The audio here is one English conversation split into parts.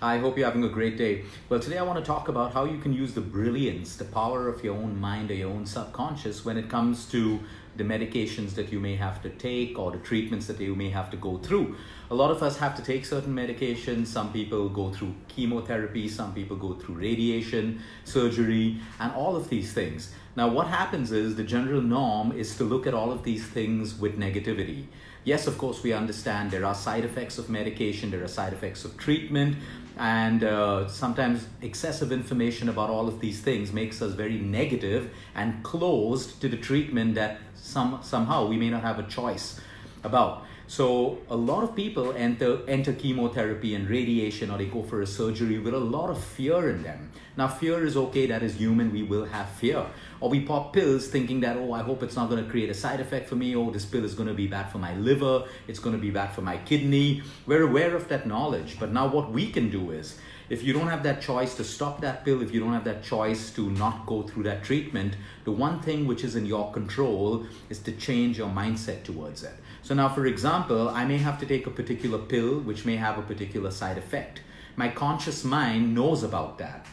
I hope you're having a great day. Well, today I want to talk about how you can use the brilliance, the power of your own mind or your own subconscious when it comes to the medications that you may have to take or the treatments that you may have to go through. A lot of us have to take certain medications. Some people go through chemotherapy, some people go through radiation, surgery, and all of these things. Now, what happens is the general norm is to look at all of these things with negativity. Yes, of course, we understand there are side effects of medication, there are side effects of treatment, and sometimes excessive information about all of these things makes us very negative and closed to the treatment that somehow we may not have a choice about. So a lot of people enter chemotherapy and radiation, or they go for a surgery with a lot of fear in them. Now, fear is okay, that is human, we will have fear. Or we pop pills thinking that, oh, I hope it's not going to create a side effect for me. Oh, this pill is going to be bad for my liver. It's going to be bad for my kidney. We're aware of that knowledge. But now what we can do is, if you don't have that choice to stop that pill, if you don't have that choice to not go through that treatment, the one thing which is in your control is to change your mindset towards it. So now, for example, I may have to take a particular pill which may have a particular side effect. My conscious mind knows about that.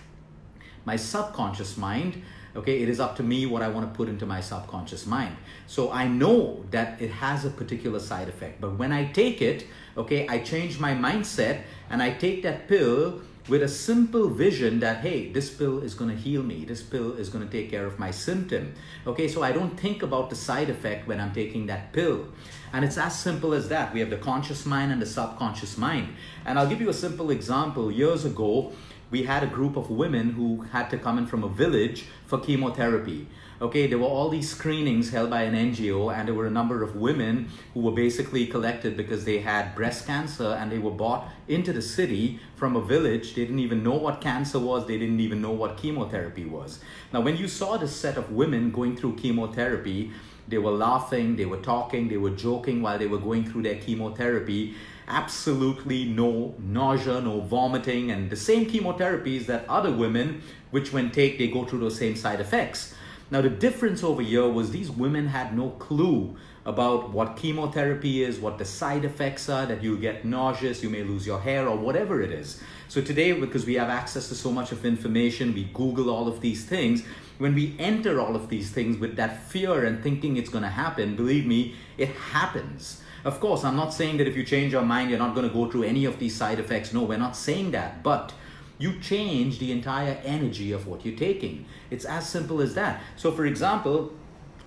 My subconscious mind, okay, it is up to me what I want to put into my subconscious mind. So I know that it has a particular side effect, but when I take it, okay, I change my mindset and I take that pill with a simple vision that, hey, this pill is going to heal me. This pill is going to take care of my symptom. Okay, so I don't think about the side effect when I'm taking that pill. And it's as simple as that. We have the conscious mind and the subconscious mind. And I'll give you a simple example. Years ago, we had a group of women who had to come in from a village for chemotherapy. Okay, there were all these screenings held by an NGO, and there were a number of women who were basically collected because they had breast cancer, and they were brought into the city from a village. They didn't even know what cancer was. They didn't even know what chemotherapy was. Now, when you saw this set of women going through chemotherapy, they were laughing, they were talking, they were joking while they were going through their chemotherapy. Absolutely no nausea, no vomiting, and the same chemotherapies that other women, which when take, they go through those same side effects. Now, the difference over here was these women had no clue about what chemotherapy is, what the side effects are, that you'll get nauseous, you may lose your hair, or whatever it is. So today, because we have access to so much of information, we Google all of these things. When we enter all of these things with that fear and thinking it's going to happen, believe me, it happens. Of course, I'm not saying that if you change your mind, you're not going to go through any of these side effects. No, we're not saying that. But you change the entire energy of what you're taking. It's as simple as that. So for example,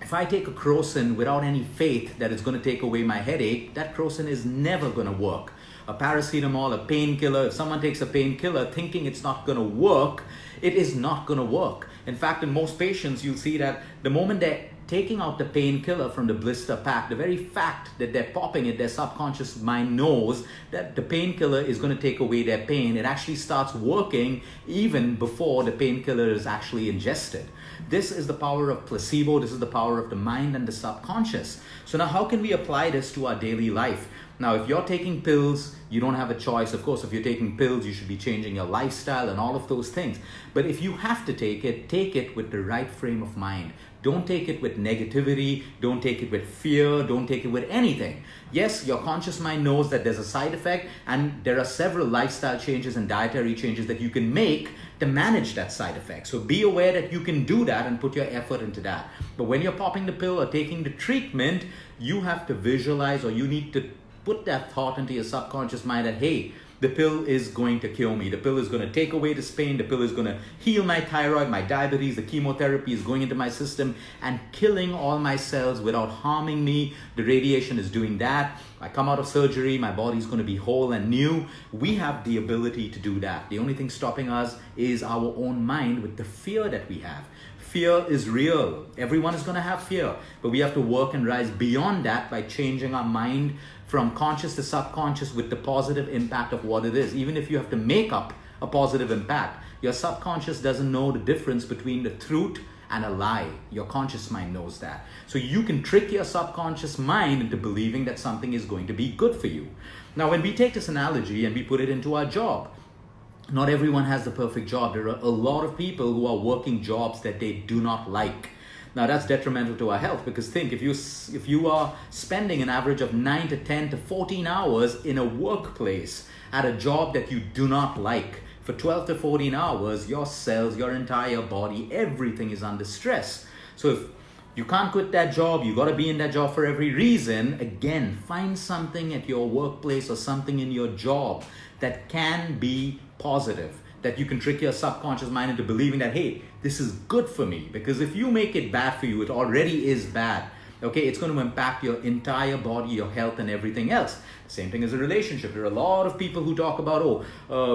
if I take a Crocin without any faith that it's going to take away my headache, that Crocin is never going to work. A paracetamol, a painkiller, if someone takes a painkiller thinking it's not going to work, it is not going to work. In fact, in most patients, you'll see that the moment they're taking out the painkiller from the blister pack, the very fact that they're popping it, their subconscious mind knows that the painkiller is going to take away their pain. It actually starts working even before the painkiller is actually ingested. This is the power of placebo. This is the power of the mind and the subconscious. So now how can we apply this to our daily life? Now, if you're taking pills, you don't have a choice. Of course, if you're taking pills, you should be changing your lifestyle and all of those things. But if you have to take it with the right frame of mind. Don't take it with negativity. Don't take it with fear. Don't take it with anything. Yes, your conscious mind knows that there's a side effect, and there are several lifestyle changes and dietary changes that you can make to manage that side effect. So be aware that you can do that and put your effort into that. But when you're popping the pill or taking the treatment, you have to visualize, or you need to put that thought into your subconscious mind that, hey, the pill is going to kill me. The pill is going to take away this pain. The pill is going to heal my thyroid, my diabetes. The chemotherapy is going into my system and killing all my cells without harming me. The radiation is doing that. I come out of surgery, my body is going to be whole and new. We have the ability to do that. The only thing stopping us is our own mind with the fear that we have. Fear is real. Everyone is going to have fear, but we have to work and rise beyond that by changing our mind from conscious to subconscious with the positive impact of what it is. Even if you have to make up a positive impact, your subconscious doesn't know the difference between the truth and a lie. Your conscious mind knows that. So you can trick your subconscious mind into believing that something is going to be good for you. Now, when we take this analogy and we put it into our job, not everyone has the perfect job. There are a lot of people who are working jobs that they do not like. Now that's detrimental to our health, because think, if you are spending an average of 9 to 10 to 14 hours in a workplace at a job that you do not like, for 12 to 14 hours, your cells, your entire body, everything is under stress. So if you can't quit that job, you got to be in that job for every reason. Again, find something at your workplace or something in your job that can be positive, that you can trick your subconscious mind into believing that, hey, this is good for me. Because if you make it bad for you, it already is bad. Okay, it's going to impact your entire body, your health, and everything else. Same thing as a relationship. There are a lot of people who talk about,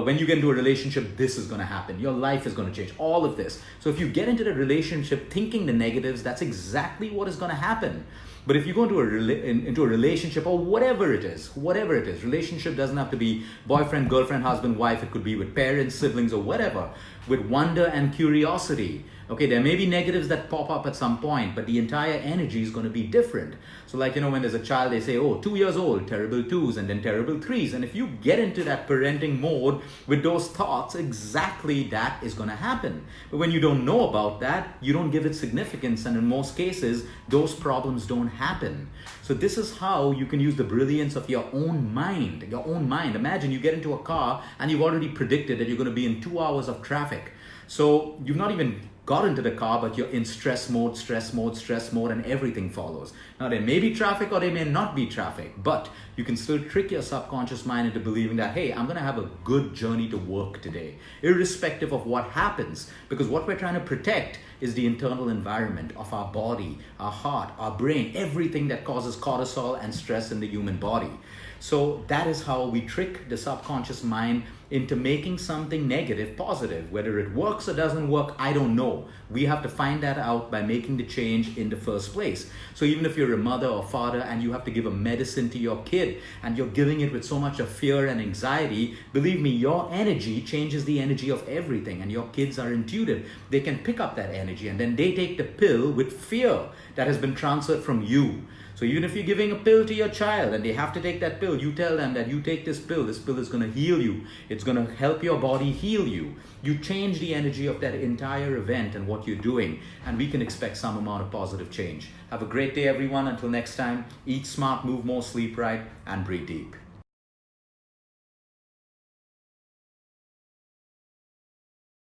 when you get into a relationship, this is going to happen. Your life is going to change. All of this. So if you get into the relationship thinking the negatives, that's exactly what is going to happen. But if you go into a relationship, or whatever it is, relationship doesn't have to be boyfriend, girlfriend, husband, wife. It could be with parents, siblings, or whatever, with wonder and curiosity. Okay, there may be negatives that pop up at some point, but the entire energy is going to be different. So like, when there's a child, they say, 2 years old, terrible 2s, and then terrible 3s. And if you get into that parenting mode with those thoughts, exactly that is going to happen. But when you don't know about that, you don't give it significance. And in most cases, those problems don't happen. So this is how you can use the brilliance of your own mind. Imagine you get into a car and you've already predicted that you're going to be in 2 hours of traffic. So you've not even got into the car, but you're in stress mode, and everything follows. Now, there may be traffic or there may not be traffic, but you can still trick your subconscious mind into believing that, hey, I'm going to have a good journey to work today, irrespective of what happens, because what we're trying to protect is the internal environment of our body, our heart, our brain, everything that causes cortisol and stress in the human body. So that is how we trick the subconscious mind into making something negative positive. Whether it works or doesn't work, I don't know. We have to find that out by making the change in the first place. So even if you're a mother or father and you have to give a medicine to your kid and you're giving it with so much of fear and anxiety, believe me, your energy changes the energy of everything, and your kids are intuitive. They can pick up that energy and then they take the pill with fear that has been transferred from you. So even if you're giving a pill to your child and they have to take that pill, you tell them that you take this pill is going to heal you. It's going to help your body heal you. You change the energy of that entire event and what you're doing, and we can expect some amount of positive change. Have a great day, everyone. Until next time, eat smart, move more, sleep right, and breathe deep.